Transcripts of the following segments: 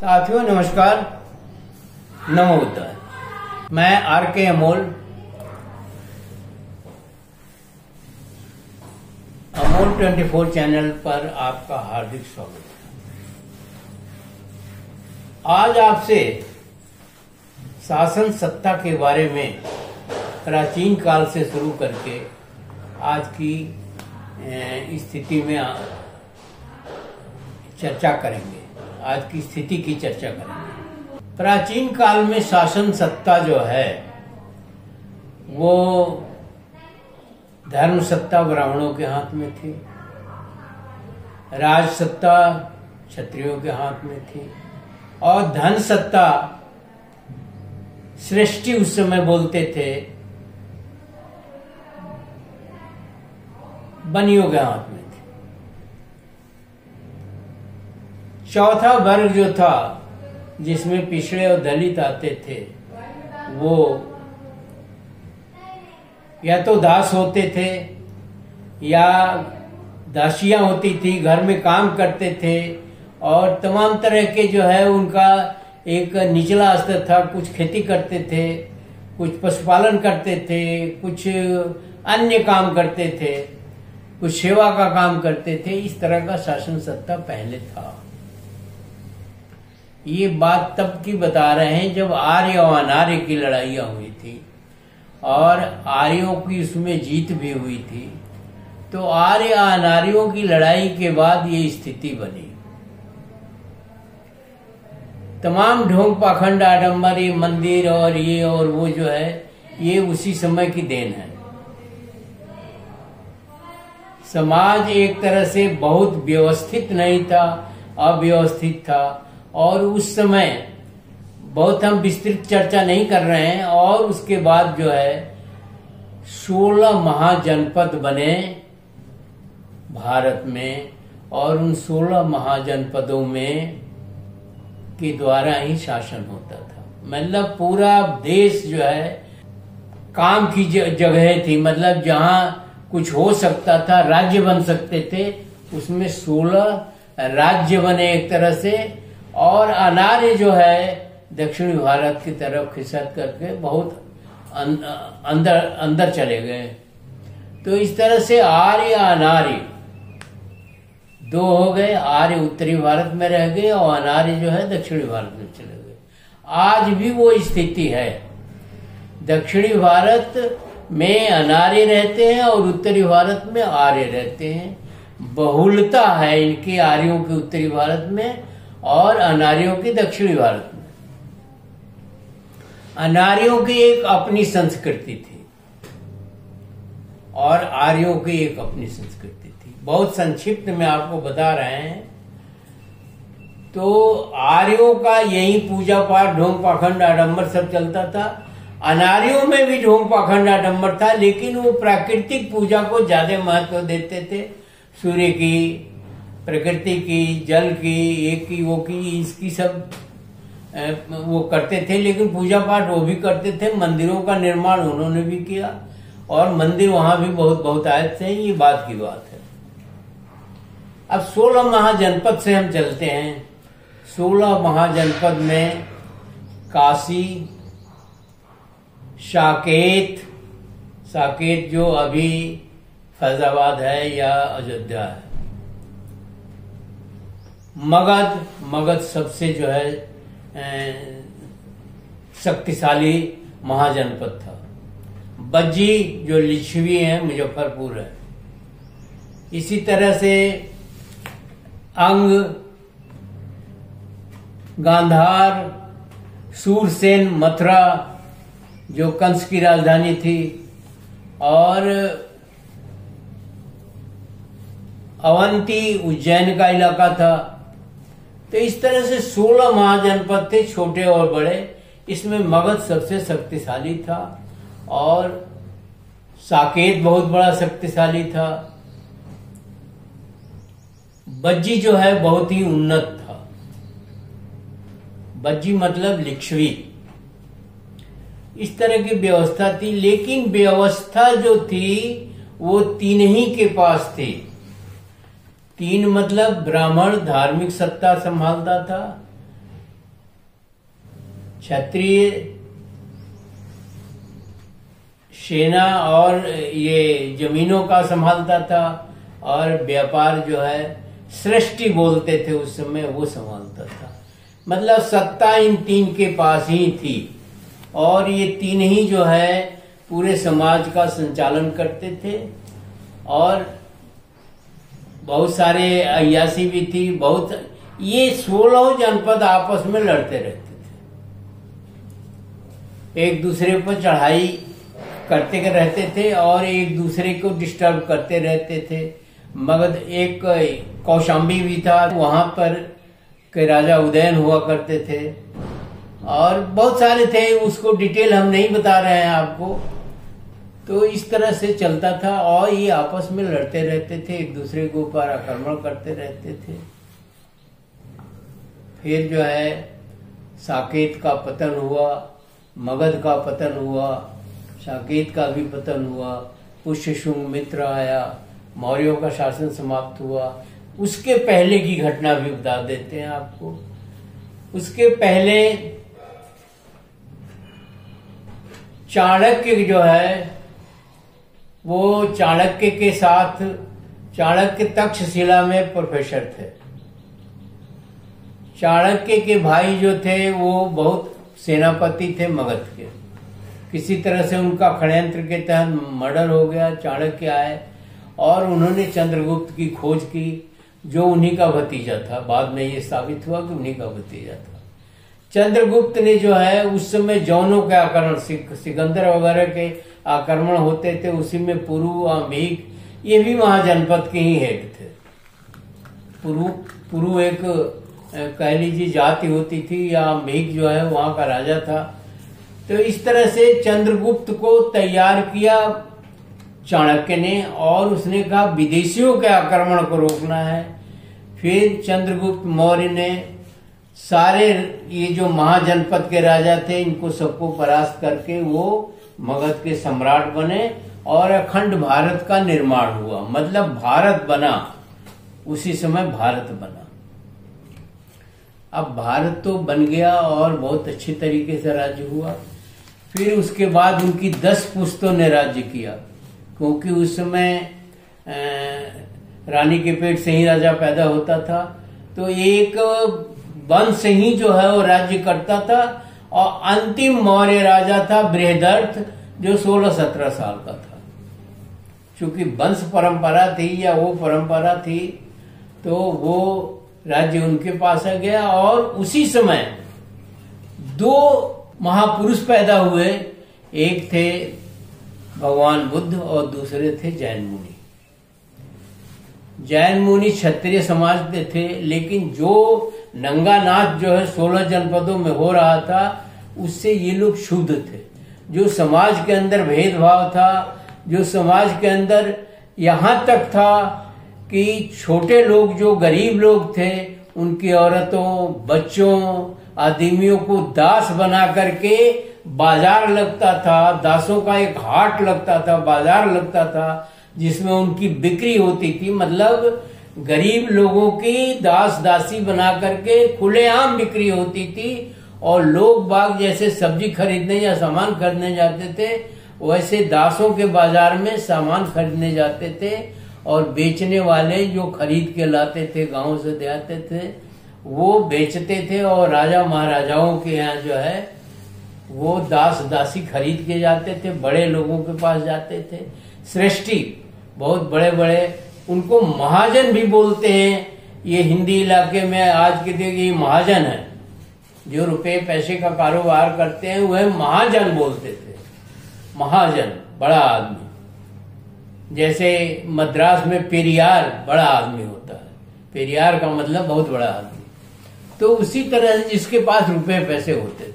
साथियों नमस्कार, नमो बुद्धाय। मैं आर के अमोल अमोल 24 चैनल पर आपका हार्दिक स्वागत है। आज आपसे शासन सत्ता के बारे में प्राचीन काल से शुरू करके आज की स्थिति में चर्चा करेंगे। आज की स्थिति की चर्चा करेंगे। प्राचीन काल में शासन सत्ता जो है वो धर्म सत्ता ब्राह्मणों के हाथ में थी, राज सत्ता क्षत्रियों के हाथ में थी और धन सत्ता सृष्टि उस समय बोलते थे बनियों के हाथ में थी। चौथा वर्ग जो था जिसमें पिछड़े और दलित आते थे वो या तो दास होते थे या दासियां होती थी, घर में काम करते थे और तमाम तरह के जो है उनका एक निचला स्तर था। कुछ खेती करते थे, कुछ पशुपालन करते थे, कुछ अन्य काम करते थे, कुछ सेवा का काम करते थे। इस तरह का शासन सत्ता पहले था। ये बात तब की बता रहे हैं जब आर्य और अनार्य की लड़ाइयां हुई थी और आर्यों की उसमें जीत भी हुई थी। तो आर्य अनार्यों की लड़ाई के बाद ये स्थिति बनी। तमाम ढोंग पाखंड आडंबर, ये मंदिर और ये और वो जो है ये उसी समय की देन है। समाज एक तरह से बहुत व्यवस्थित नहीं था, अव्यवस्थित था। और उस समय बहुत हम विस्तृत चर्चा नहीं कर रहे हैं। और उसके बाद जो है 16 महाजनपद बने भारत में और उन 16 महाजनपदों में के द्वारा ही शासन होता था। मतलब पूरा देश जो है काम की जगह थी। मतलब जहां कुछ हो सकता था, राज्य बन सकते थे, उसमें 16 राज्य बने एक तरह से। और अनार्य जो है दक्षिणी भारत की तरफ खिसक करके बहुत अंदर चले गए। तो इस तरह से आर्य अनार्य दो हो गए। आर्य उत्तरी भारत में रह गए और अनार्य जो है दक्षिणी भारत में चले गए। आज भी वो स्थिति है। दक्षिणी भारत में अनार्य रहते हैं और उत्तरी भारत में आर्य रहते हैं। बहुलता है इनके आर्यों की उत्तरी भारत में और अनार्यों की दक्षिणी भारत में। अनार्यों की एक अपनी संस्कृति थी और आर्यों की एक अपनी संस्कृति थी। बहुत संक्षिप्त में आपको बता रहे हैं। तो आर्यों का यही पूजा पाठ, ढोंग पाखंड आडंबर सब चलता था। अनार्यों में भी ढोंग पाखंड आडंबर था, लेकिन वो प्राकृतिक पूजा को ज्यादा महत्व देते थे। सूर्य की, प्रकृति की, जल की, एक की, वो की, इसकी सब वो करते थे। लेकिन पूजा पाठ वो भी करते थे। मंदिरों का निर्माण उन्होंने भी किया और मंदिर वहां भी बहुत आए थे। ये बात की बात है। अब 16 महाजनपद से हम चलते हैं। 16 महाजनपद में काशी, साकेत जो अभी फैजाबाद है या अयोध्या है, मगध सबसे जो है शक्तिशाली महाजनपद था। बज्जी जो लिच्छवी है मुजफ्फरपुर है। इसी तरह से अंग, गांधार, सूरसेन मथुरा जो कंस की राजधानी थी और अवंती उज्जैन का इलाका था। तो इस तरह से 16 महाजनपद थे, छोटे और बड़े। इसमें मगध सबसे शक्तिशाली था और साकेत बहुत बड़ा शक्तिशाली था। बज्जी जो है बहुत ही उन्नत था। बज्जी मतलब लिच्छवी। इस तरह की व्यवस्था थी। लेकिन व्यवस्था जो थी वो 3 ही के पास थी। 3 मतलब ब्राह्मण धार्मिक सत्ता संभालता था, क्षत्रिय सेना और ये जमीनों का संभालता था, और व्यापार जो है सृष्टि बोलते थे उस समय, वो संभालता था। मतलब सत्ता इन तीन के पास ही थी, और ये तीन ही जो है पूरे समाज का संचालन करते थे। और बहुत सारे अय्यासी भी थी, बहुत, ये 16 जनपद आपस में लड़ते रहते थे, एक दूसरे पर चढ़ाई करते रहते थे और एक दूसरे को डिस्टर्ब करते रहते थे। मगध एक कौशाम्बी भी था, वहां पर के राजा उदयन हुआ करते थे, और बहुत सारे थे, उसको डिटेल हम नहीं बता रहे हैं आपको। तो इस तरह से चलता था, और ये आपस में लड़ते रहते थे, एक दूसरे के ऊपर आक्रमण करते रहते थे। फिर जो है साकेत का पतन हुआ, मगध का पतन हुआ, साकेत का भी पतन हुआ, पुष्यशुंग मित्र आया, मौर्यों का शासन समाप्त हुआ। उसके पहले की घटना भी बता देते हैं आपको। उसके पहले चाणक्य जो है, वो चाणक्य के साथ, चाणक्य तक्षशिला में प्रोफेसर थे। चाणक्य के भाई जो थे वो बहुत सेनापति थे मगध के। किसी तरह से उनका षड्यंत्र के तहत मर्डर हो गया। चाणक्य आए और उन्होंने चंद्रगुप्त की खोज की, जो उन्हीं का भतीजा था। बाद में ये साबित हुआ कि उन्हीं का भतीजा था। चंद्रगुप्त ने जो है उस समय जौनों के आक्रमण, सिकंदर वगैरह के आक्रमण होते थे, उसी में पुरु, अम्बिक, ये भी महाजनपद के ही हेड थे। पुरु एक कह लीजिए जाति होती थी, या अम्बिक जो है वहां का राजा था। तो इस तरह से चंद्रगुप्त को तैयार किया चाणक्य ने, और उसने कहा विदेशियों के आक्रमण को रोकना है। फिर चंद्रगुप्त मौर्य ने सारे ये जो महाजनपद के राजा थे, इनको सबको परास्त करके वो मगध के सम्राट बने, और अखंड भारत का निर्माण हुआ। मतलब भारत बना, उसी समय भारत बना। अब भारत तो बन गया और बहुत अच्छे तरीके से राज्य हुआ। फिर उसके बाद उनकी 10 पुश्तों ने राज्य किया, क्योंकि उस समय रानी के पेट से ही राजा पैदा होता था। तो एक वंश ही जो है वो राज्य करता था। और अंतिम मौर्य राजा था बृहदर्थ, जो 16-17 साल का था। चूंकि वंश परंपरा थी, या वो परंपरा थी, तो वो राज्य उनके पास आ गया। और उसी समय 2 महापुरुष पैदा हुए, एक थे भगवान बुद्ध और दूसरे थे जैन मुनि। जैन मुनि क्षत्रिय समाज के थे, लेकिन जो नंगा नाच जो है 16 जनपदों में हो रहा था, उससे ये लोग शुद्ध थे। जो समाज के अंदर भेदभाव था, जो समाज के अंदर यहां तक था कि छोटे लोग, जो गरीब लोग थे, उनकी औरतों, बच्चों, आदमियों को दास बना करके बाजार लगता था, दासों का एक हाट लगता था, बाजार लगता था, जिसमें उनकी बिक्री होती थी। मतलब गरीब लोगों की दास दासी बना करके खुलेआम बिक्री होती थी। और लोग बाग जैसे सब्जी खरीदने या सामान खरीदने जाते थे, वैसे दासों के बाजार में सामान खरीदने जाते थे। और बेचने वाले जो खरीद के लाते थे, गांव से ले आते थे, वो बेचते थे। और राजा महाराजाओं के यहाँ जो है वो दास दासी खरीद के जाते थे, बड़े लोगों के पास जाते थे। सृष्टि बहुत बड़े बड़े, उनको महाजन भी बोलते हैं। ये हिंदी इलाके में आज के दिन ये महाजन है, जो रुपए पैसे का कारोबार करते हैं, वह महाजन बोलते थे। महाजन बड़ा आदमी। जैसे मद्रास में पेरियार बड़ा आदमी होता है, पेरियार का मतलब बहुत बड़ा आदमी। तो उसी तरह से जिसके पास रुपए पैसे होते थे।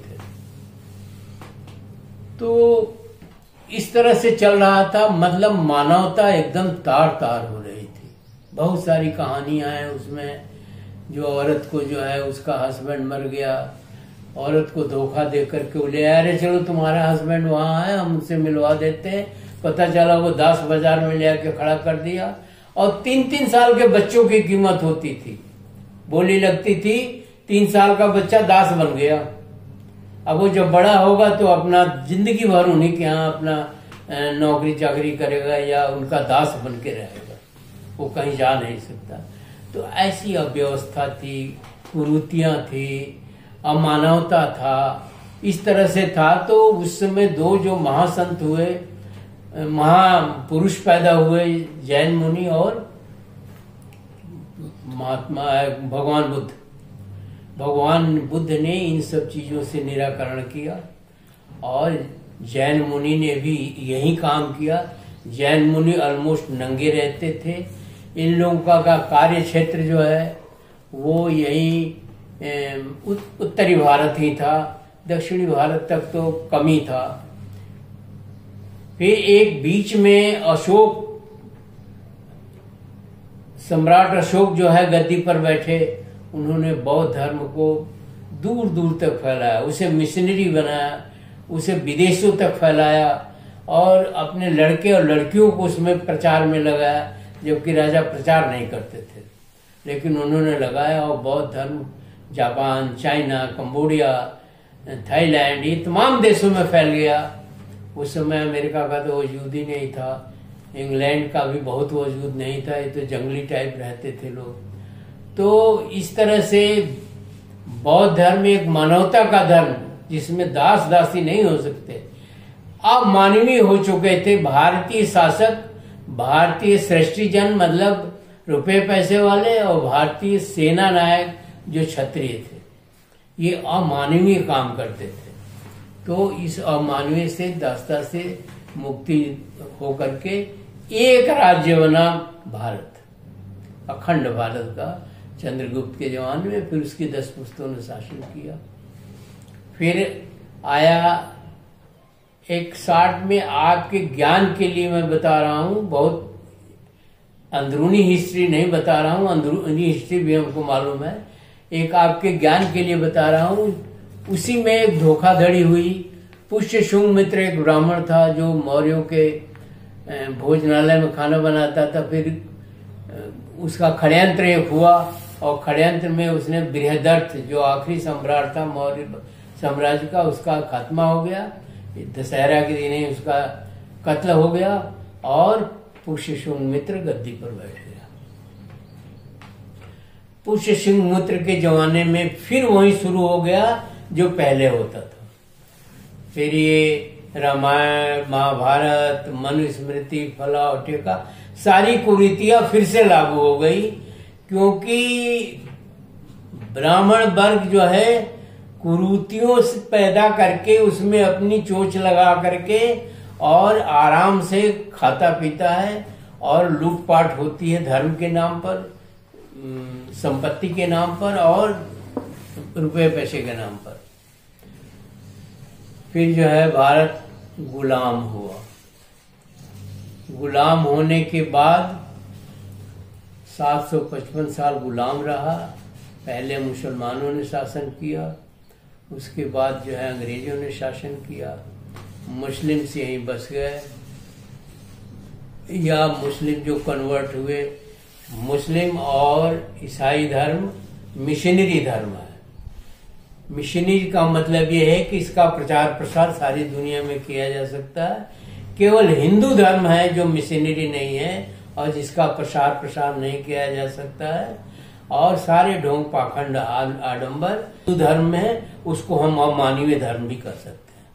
तो इस तरह से चल रहा था। मतलब मानवता एकदम तार तार हो रही थी। बहुत सारी कहानियां हैं उसमें। जो औरत को जो है उसका हस्बैंड मर गया, औरत को धोखा दे करके ले आया, अरे चलो तुम्हारा हस्बैंड वहां है, हम उनसे मिलवा देते हैं। पता चला वो दास बाजार में ले आके खड़ा कर दिया। और 3-3 साल के बच्चों की कीमत होती थी, बोली लगती थी। 3 साल का बच्चा दास बन गया। अब वो जब बड़ा होगा तो अपना जिंदगी भर उन्हीं के यहाँ अपना नौकरी चाकरी करेगा या उनका दास बन के रहेगा, वो कहीं जा नहीं सकता। तो ऐसी अव्यवस्था थी, कुरीतियां थी, अमानवता था, इस तरह से था। तो उस समय दो जो महासंत हुए, महापुरुष पैदा हुए, जैन मुनि और महात्मा भगवान बुद्ध। भगवान बुद्ध ने इन सब चीजों से निराकरण किया और जैन मुनि ने भी यही काम किया। जैन मुनि ऑलमोस्ट नंगे रहते थे। इन लोगों का कार्य क्षेत्र जो है वो यही उत्तरी भारत ही था, दक्षिणी भारत तक तो कम ही था। फिर एक बीच में अशोक, सम्राट अशोक जो है गद्दी पर बैठे, उन्होंने बौद्ध धर्म को दूर दूर तक फैलाया, उसे मिशनरी बनाया, उसे विदेशों तक फैलाया और अपने लड़के और लड़कियों को उसमें प्रचार में लगाया, जबकि राजा प्रचार नहीं करते थे, लेकिन उन्होंने लगाया और बौद्ध धर्म जापान, चाइना, कंबोडिया, थाईलैंड, ये तमाम देशों में फैल गया। उस समय अमेरिका का तो वजूद ही नहीं था, इंग्लैंड का भी बहुत वजूद नहीं था, ये तो जंगली टाइप रहते थे लोग। तो इस तरह से बौद्ध धर्म एक मानवता का धर्म, जिसमें दास दासी नहीं हो सकते, अब मानवीय हो चुके थे। भारतीय शासक, भारतीय सृष्टिजन मतलब रुपए पैसे वाले, और भारतीय सेना नायक जो क्षत्रिय थे, ये अमानवीय काम करते थे। तो इस अमानवीय से दासता से मुक्ति होकर के एक राज्य बना भारत, अखंड भारत का, चंद्रगुप्त के जमाने में। फिर उसकी 10 पुस्तों ने शासन किया। फिर आया एक 60 में, आपके ज्ञान के लिए मैं बता रहा हूं, बहुत अंदरूनी हिस्ट्री नहीं बता रहा हूं, अंदरूनी हिस्ट्री भी हमको मालूम है, एक आपके ज्ञान के लिए बता रहा हूं। उसी में एक धोखाधड़ी हुई। पुष्यशुंग मित्र एक ब्राह्मण था जो मौर्यों के भोजनालय में खाना बनाता था। फिर उसका षड्यंत्र एक हुआ और षड्यंत्र में उसने बृहदर्थ, जो आखिरी सम्राट था मौर्य साम्राज्य का, उसका खात्मा हो गया। दशहरा के दिन ही उसका कत्ल हो गया और पुष्यशुंग मित्र गद्दी पर बैठ गया। पुष्यशुंग मित्र के जमाने में फिर वही शुरू हो गया जो पहले होता था। फिर ये रामायण, महाभारत, मनुस्मृति, फला और टेका, सारी कुरीतियां फिर से लागू हो गई, क्योंकि ब्राह्मण वर्ग जो है कुरीतियों से पैदा करके उसमें अपनी चोंच लगा करके और आराम से खाता पीता है और लूटपाट होती है धर्म के नाम पर, संपत्ति के नाम पर और रुपए पैसे के नाम पर। फिर जो है भारत गुलाम हुआ। गुलाम होने के बाद 755 साल गुलाम रहा। पहले मुसलमानों ने शासन किया, उसके बाद जो है अंग्रेजों ने शासन किया। मुस्लिम से यहीं बस गए, या मुस्लिम जो कन्वर्ट हुए। मुस्लिम और ईसाई धर्म मिशनरी धर्म है। मिशनरी का मतलब ये है कि इसका प्रचार प्रसार सारी दुनिया में किया जा सकता है। केवल हिंदू धर्म है जो मिशनरी नहीं है और जिसका प्रसार प्रसार नहीं किया जा सकता है, और सारे ढोंग पाखंड आडंबर हिंदू धर्म में है, उसको हम अमानवीय धर्म भी कर सकते हैं।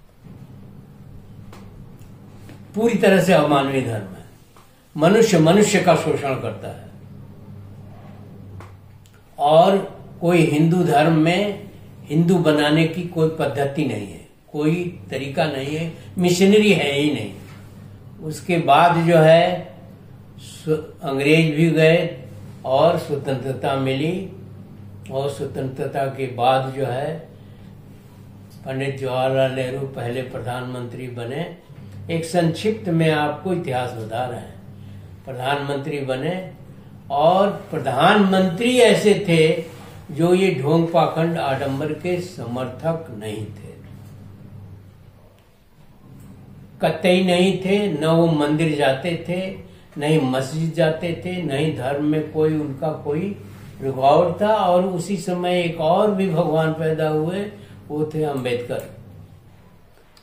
पूरी तरह से अमानवीय धर्म है। मनुष्य का शोषण करता है, और कोई हिंदू धर्म में हिंदू बनाने की कोई पद्धति नहीं है, कोई तरीका नहीं है, मिशनरी है ही नहीं। उसके बाद जो है अंग्रेज भी गए और स्वतंत्रता मिली, और स्वतंत्रता के बाद जो है पंडित जवाहरलाल नेहरू पहले प्रधानमंत्री बने। एक संक्षिप्त में आपको इतिहास बता रहे हैं। प्रधानमंत्री बने, और प्रधानमंत्री ऐसे थे जो ये ढोंग पाखंड आडंबर के समर्थक नहीं थे, कतई नहीं थे। न वो मंदिर जाते थे, न ही मस्जिद जाते थे, न ही धर्म में कोई उनका कोई रुकावट था। और उसी समय एक और भी भगवान पैदा हुए, वो थे अम्बेडकर।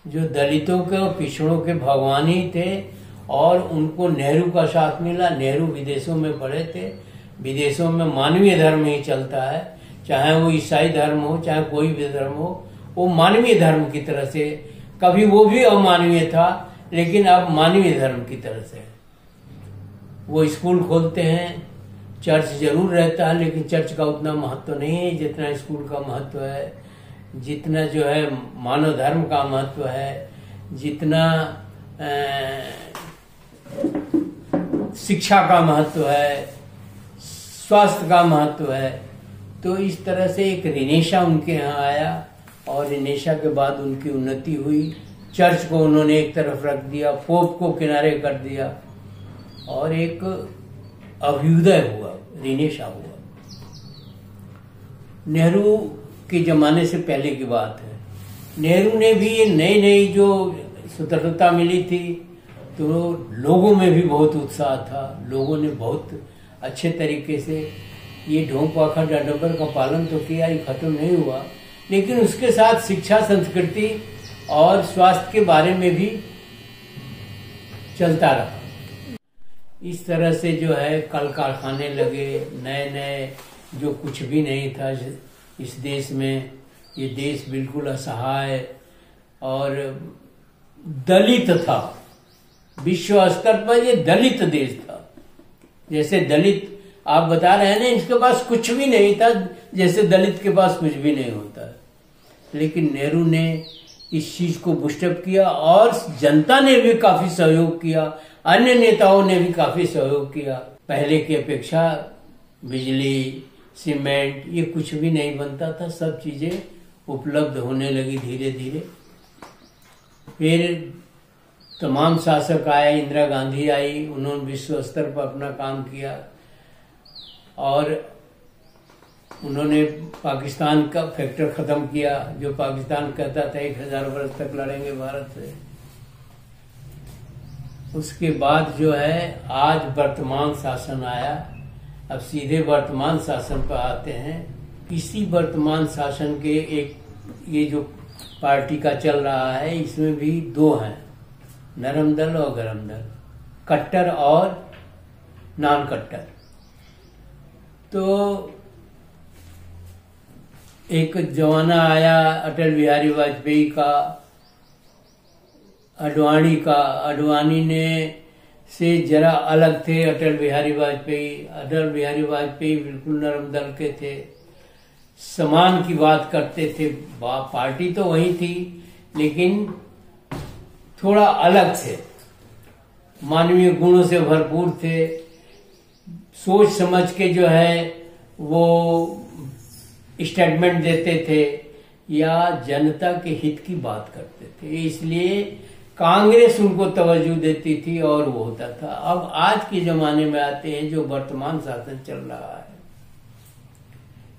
जो दलितों के और पिछड़ों के भगवान ही थे। और उनको नेहरू का साथ मिला। नेहरू विदेशों में पढ़े थे। विदेशों में मानवीय धर्म ही चलता है, चाहे वो ईसाई धर्म हो चाहे कोई भी धर्म हो, वो मानवीय धर्म की तरह से। कभी वो भी अमानवीय था, लेकिन अब मानवीय धर्म की तरह से। वो स्कूल खोलते हैं, चर्च जरूर रहता है, लेकिन चर्च का उतना महत्व नहीं है जितना स्कूल का महत्व है, जितना जो है मानव धर्म का महत्व है, जितना शिक्षा का महत्व है, स्वास्थ्य का महत्व है। तो इस तरह से एक रिनेशा उनके यहाँ आया, और रिनेशा के बाद उनकी उन्नति हुई। चर्च को उन्होंने एक तरफ रख दिया, पोप को किनारे कर दिया, और एक अभ्युदय हुआ, रिनेशा हुआ। नेहरू के जमाने से पहले की बात है। नेहरू ने भी ये नई नई जो स्वतंत्रता मिली थी, तो लोगों में भी बहुत उत्साह था। लोगों ने बहुत अच्छे तरीके से ये ढोंग पाखंड आडंबर का पालन तो किया, ये खत्म नहीं हुआ, लेकिन उसके साथ शिक्षा, संस्कृति और स्वास्थ्य के बारे में भी चलता रहा। इस तरह से जो है कल कारखाने लगे, नए नए, जो कुछ भी नहीं था इस देश में। ये देश बिल्कुल असहाय और दलित था। विश्व स्तर पर ये दलित देश था। जैसे दलित आप बता रहे हैं ना, इसके पास कुछ भी नहीं था, जैसे दलित के पास कुछ भी नहीं होता है। लेकिन नेहरू ने इस चीज को बुस्टअप किया, और जनता ने भी काफी सहयोग किया, अन्य नेताओं ने भी काफी सहयोग किया। पहले की अपेक्षा बिजली, सीमेंट, ये कुछ भी नहीं बनता था, सब चीजें उपलब्ध होने लगी धीरे धीरे। फिर तमाम शासक आए, इंदिरा गांधी आई, उन्होंने विश्व स्तर पर अपना काम किया, और उन्होंने पाकिस्तान का फैक्टर खत्म किया। जो पाकिस्तान कहता था 1000 वर्ष तक लड़ेंगे भारत से। उसके बाद जो है आज वर्तमान शासन आया। अब सीधे वर्तमान शासन पर आते हैं। इसी वर्तमान शासन के एक ये जो पार्टी का चल रहा है, इसमें भी दो हैं, नरम दल और गरम दल, कट्टर और नॉन कट्टर। तो एक जमाना आया अटल बिहारी वाजपेयी का, अडवाणी का। अडवाणी ने से जरा अलग थे अटल बिहारी वाजपेयी। अटल बिहारी वाजपेयी बिल्कुल नरम दल के थे, समान की बात करते थे। पार्टी तो वही थी, लेकिन थोड़ा अलग थे, मानवीय गुणों से भरपूर थे। सोच समझ के जो है वो स्टेटमेंट देते थे, या जनता के हित की बात करते थे। इसलिए कांग्रेस उनको तवज्जो देती थी और वो होता था। अब आज के जमाने में आते हैं, जो वर्तमान शासन चल रहा है,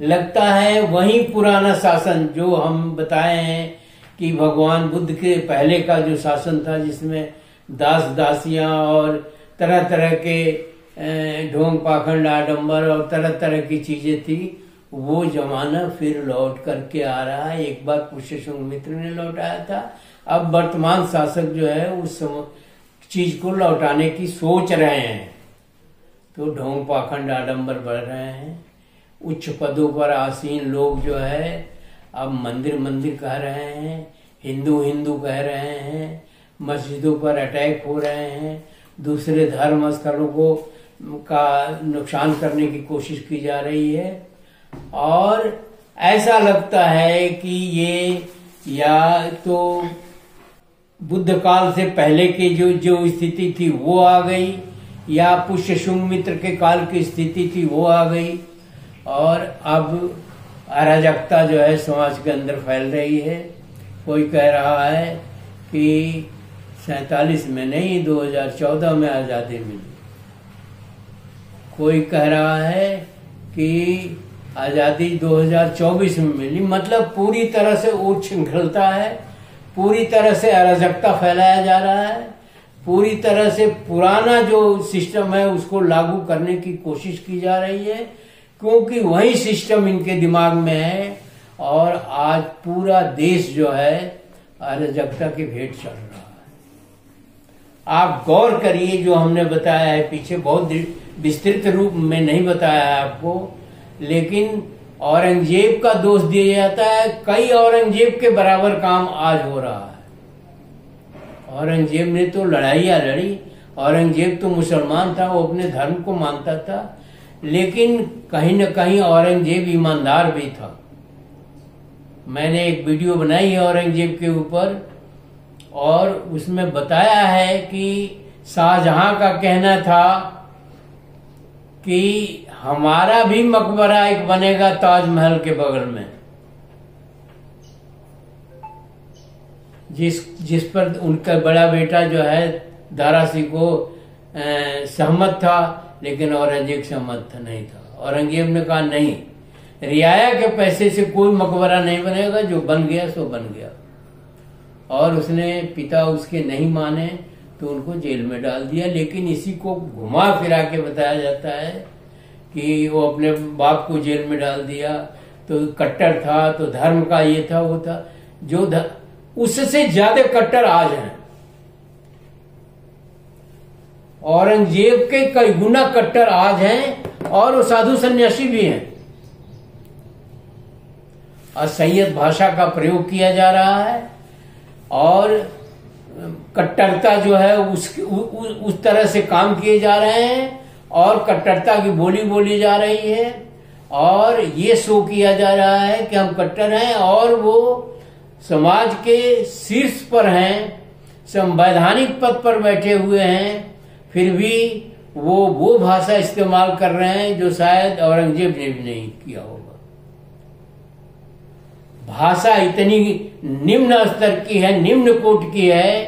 लगता है वही पुराना शासन जो हम बताए हैं कि भगवान बुद्ध के पहले का जो शासन था, जिसमें दास दासियां और तरह तरह के ढोंग पाखंड आडंबर और तरह तरह की चीजें थी, वो जमाना फिर लौट करके आ रहा है। एक बार पुष्यशुंग मित्र ने लौटाया था, अब वर्तमान शासक जो है उस चीज को लौटाने की सोच रहे हैं। तो ढोंग पाखंड आडंबर बढ़ रहे हैं। उच्च पदों पर आसीन लोग जो है अब मंदिर मंदिर कह रहे हैं, हिंदू हिंदू कह रहे हैं, मस्जिदों पर अटैक हो रहे हैं, दूसरे धर्म स्थलों को का नुकसान करने की कोशिश की जा रही है। और ऐसा लगता है कि ये या तो बुद्ध काल से पहले की जो स्थिति थी वो आ गई, या पुष्यशुंग मित्र के काल की स्थिति थी वो आ गई, और अब अराजकता जो है समाज के अंदर फैल रही है। कोई कह रहा है कि 47 में नहीं, 2014 में आजादी मिली। कोई कह रहा है कि आजादी 2024 में मिली। मतलब पूरी तरह से उच्छृंखलता है, पूरी तरह से अराजकता फैलाया जा रहा है, पूरी तरह से पुराना जो सिस्टम है उसको लागू करने की कोशिश की जा रही है, क्योंकि वही सिस्टम इनके दिमाग में है। और आज पूरा देश जो है अराजकता के भेंट चढ़ रहा है। आप गौर करिए, जो हमने बताया है पीछे, बहुत विस्तृत रूप में नहीं बताया है आपको, लेकिन औरंगजेब का दोष दिया जाता है। कई औरंगजेब के बराबर काम आज हो रहा है। औरंगजेब ने तो लड़ाइयां लड़ी, औरंगजेब तो मुसलमान था, वो अपने धर्म को मानता था, लेकिन कहीं न कहीं औरंगजेब ईमानदार भी था। मैंने एक वीडियो बनाई है औरंगजेब के ऊपर, और उसमें बताया है कि शाहजहां का कहना था कि हमारा भी मकबरा एक बनेगा ताजमहल के बगल में, जिस पर उनका बड़ा बेटा जो है दारा सिंह सहमत था, लेकिन औरंगजेब सहमत नहीं था। औरंगजेब ने कहा नहीं, रियाया के पैसे से कोई मकबरा नहीं बनेगा, जो बन गया सो बन गया। और उसने पिता उसके नहीं माने तो उनको जेल में डाल दिया। लेकिन इसी को घुमा फिरा के बताया जाता है कि वो अपने बाप को जेल में डाल दिया तो कट्टर था, तो धर्म का ये था वो था। जो उससे ज्यादा कट्टर आज हैं। औरंगजेब के कई गुना कट्टर आज हैं, और वो साधु सन्यासी भी हैं। असंयत भाषा का प्रयोग किया जा रहा है, और कट्टरता जो है उस तरह से काम किए जा रहे हैं, और कट्टरता की बोली बोली जा रही है, और ये शो किया जा रहा है कि हम कट्टर हैं, और वो समाज के शीर्ष पर हैं, संवैधानिक पद पर बैठे हुए हैं, फिर भी वो भाषा इस्तेमाल कर रहे हैं जो शायद औरंगजेब ने भी नहीं किया होगा। भाषा इतनी निम्न स्तर की है, निम्न कोटि की है,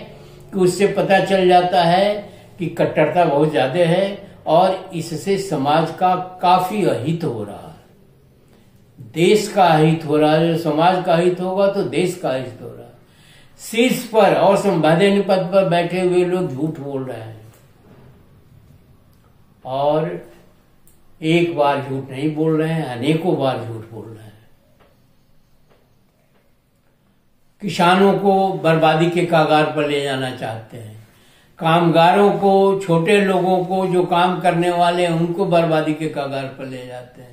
कि उससे पता चल जाता है कि कट्टरता बहुत ज्यादा है, और इससे समाज का काफी अहित हो रहा है। देश का अहित हो रहा है। समाज का अहित होगा तो देश का अहित हो रहा है। शीर्ष पर और संवैधानिक पद पर बैठे हुए लोग झूठ बोल रहे हैं, और एक बार झूठ नहीं बोल रहे हैं, अनेकों बार झूठ बोल रहे हैं। किसानों को बर्बादी के कगार पर ले जाना चाहते हैं, कामगारों को, छोटे लोगों को जो काम करने वाले हैं उनको बर्बादी के कगार पर ले जाते हैं।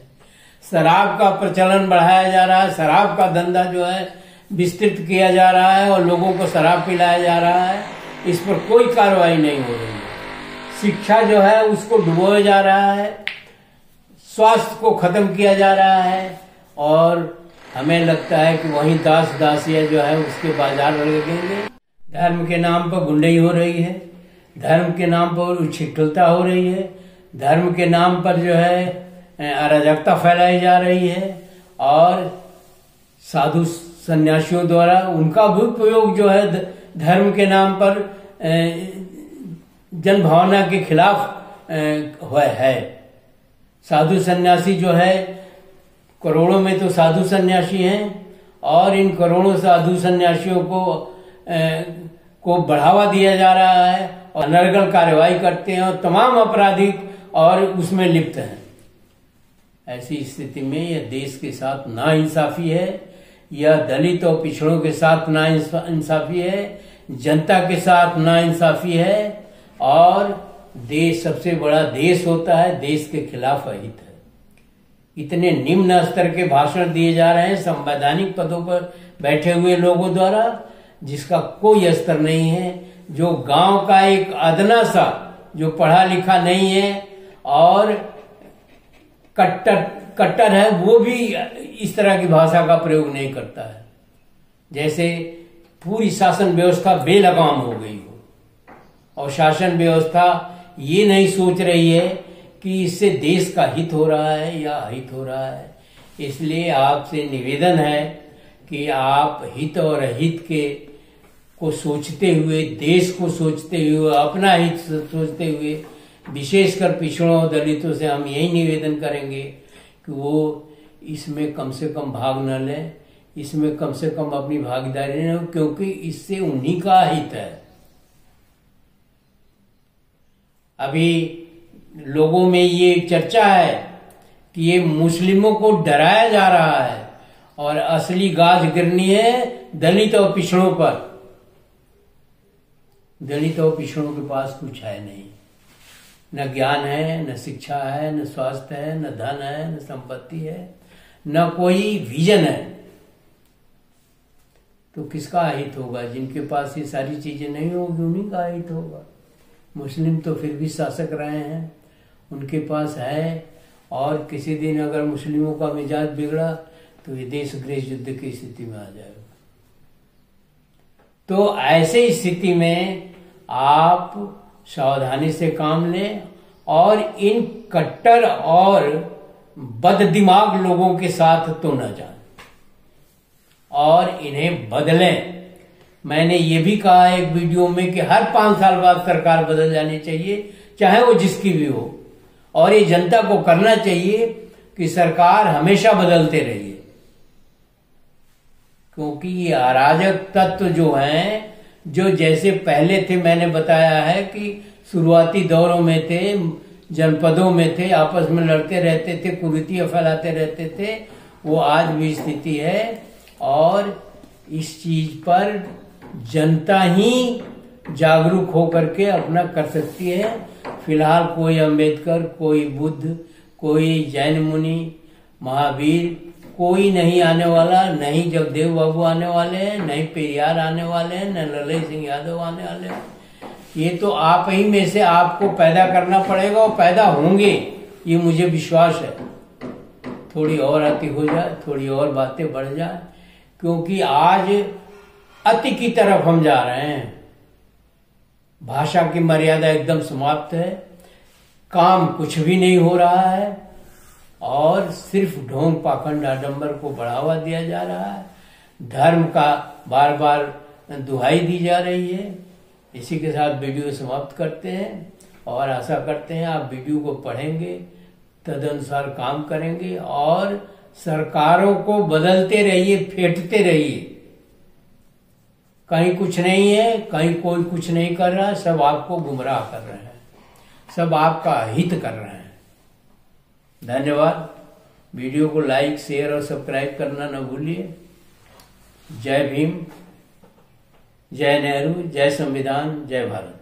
शराब का प्रचलन बढ़ाया जा रहा है, शराब का धंधा जो है विस्तृत किया जा रहा है, और लोगों को शराब पिलाया जा रहा है। इस पर कोई कार्रवाई नहीं हो रही है। शिक्षा जो है उसको डुबोया जा रहा है, स्वास्थ्य को खत्म किया जा रहा है, और हमें लगता है कि वहीं दास दासियां जो है उसके बाजार लगेंगे। धर्म के नाम पर गुंडई हो रही है, धर्म के नाम पर उच्छृंखलता हो रही है, धर्म के नाम पर जो है अराजकता फैलाई जा रही है, और साधु सन्यासियों द्वारा उनका भी उपयोग जो है धर्म के नाम पर जन भावना के खिलाफ है। साधु सन्यासी जो है, करोड़ों में तो साधु सन्यासी हैं, और इन करोड़ों साधु सन्यासियों को बढ़ावा दिया जा रहा है, और अनर्गल कार्रवाई करते हैं, और तमाम आपराधिक और उसमें लिप्त हैं। ऐसी स्थिति में यह देश के साथ नाइंसाफी है, यह दलित और पिछड़ों के साथ नाइंसाफी है, जनता के साथ नाइंसाफी है, और देश सबसे बड़ा देश होता है, देश के खिलाफ अहित है। इतने निम्न स्तर के भाषण दिए जा रहे हैं संवैधानिक पदों पर बैठे हुए लोगों द्वारा, जिसका कोई स्तर नहीं है। जो गांव का एक अदना सा जो पढ़ा लिखा नहीं है और कट्टर है, वो भी इस तरह की भाषा का प्रयोग नहीं करता है। जैसे पूरी शासन व्यवस्था बेलगाम हो गई हो, और शासन व्यवस्था ये नहीं सोच रही है कि इससे देश का हित हो रहा है या अहित हो रहा है। इसलिए आपसे निवेदन है कि आप हित और अहित को सोचते हुए, देश को सोचते हुए, अपना हित सोचते हुए, विशेषकर पिछड़ों और दलितों से हम यही निवेदन करेंगे कि वो इसमें कम से कम भाग न लें, इसमें कम से कम अपनी भागीदारी न हो, क्योंकि इससे उन्हीं का हित है। अभी लोगों में ये चर्चा है कि ये मुस्लिमों को डराया जा रहा है, और असली गाज गिरनी है दलित और पिछड़ों पर। दलित और पिछड़ों के पास कुछ है नहीं, न ज्ञान है, न शिक्षा है, न स्वास्थ्य है, न धन है, न संपत्ति है, न कोई विजन है। तो किसका हित होगा? जिनके पास ये सारी चीजें नहीं होगी उन्हीं का हित होगा। मुस्लिम तो फिर भी शासक रहे हैं, उनके पास है, और किसी दिन अगर मुस्लिमों का मिजाज बिगड़ा तो ये देश गृह युद्ध की स्थिति में आ जाएगा। तो ऐसे स्थिति में आप सावधानी से काम लें और इन कट्टर और बददिमाग लोगों के साथ तो न जाएं और इन्हें बदलें। मैंने ये भी कहा एक वीडियो में कि हर 5 साल बाद सरकार बदल जानी चाहिए, चाहे वो जिसकी भी हो, और ये जनता को करना चाहिए कि सरकार हमेशा बदलते रहिए, क्योंकि ये अराजक तत्व जो हैं, जो जैसे पहले थे, मैंने बताया है कि शुरुआती दौरों में थे, जनपदों में थे, आपस में लड़ते रहते थे, कुरीतियां फैलाते रहते थे, वो आज भी स्थिति है। और इस चीज पर जनता ही जागरूक होकर के अपना कर सकती है। फिलहाल कोई अंबेडकर, कोई बुद्ध, कोई जैन मुनि, महावीर कोई नहीं आने वाला, नहीं जगदेव बाबू आने वाले हैं, नहीं पेरियार आने वाले हैं, न ललित सिंह यादव आने वाले हैं। ये तो आप ही में से आपको पैदा करना पड़ेगा और पैदा होंगे, ये मुझे विश्वास है। थोड़ी और अति हो जाए, थोड़ी और बातें बढ़ जाए, क्योंकि आज अति की तरफ हम जा रहे हैं। भाषा की मर्यादा एकदम समाप्त है, काम कुछ भी नहीं हो रहा है, और सिर्फ ढोंग पाखंड आडंबर को बढ़ावा दिया जा रहा है। धर्म का बार बार दुहाई दी जा रही है। इसी के साथ वीडियो समाप्त करते हैं और आशा करते हैं आप वीडियो को पढ़ेंगे, तदनुसार काम करेंगे और सरकारों को बदलते रहिए, फेंटते रहिए। कहीं कुछ नहीं है, कहीं कोई कुछ नहीं कर रहा, सब आपको गुमराह कर रहे हैं, सब आपका हित कर रहे हैं। धन्यवाद। वीडियो को लाइक, शेयर और सब्सक्राइब करना न भूलिए। जय भीम, जय नेहरू, जय संविधान, जय भारत।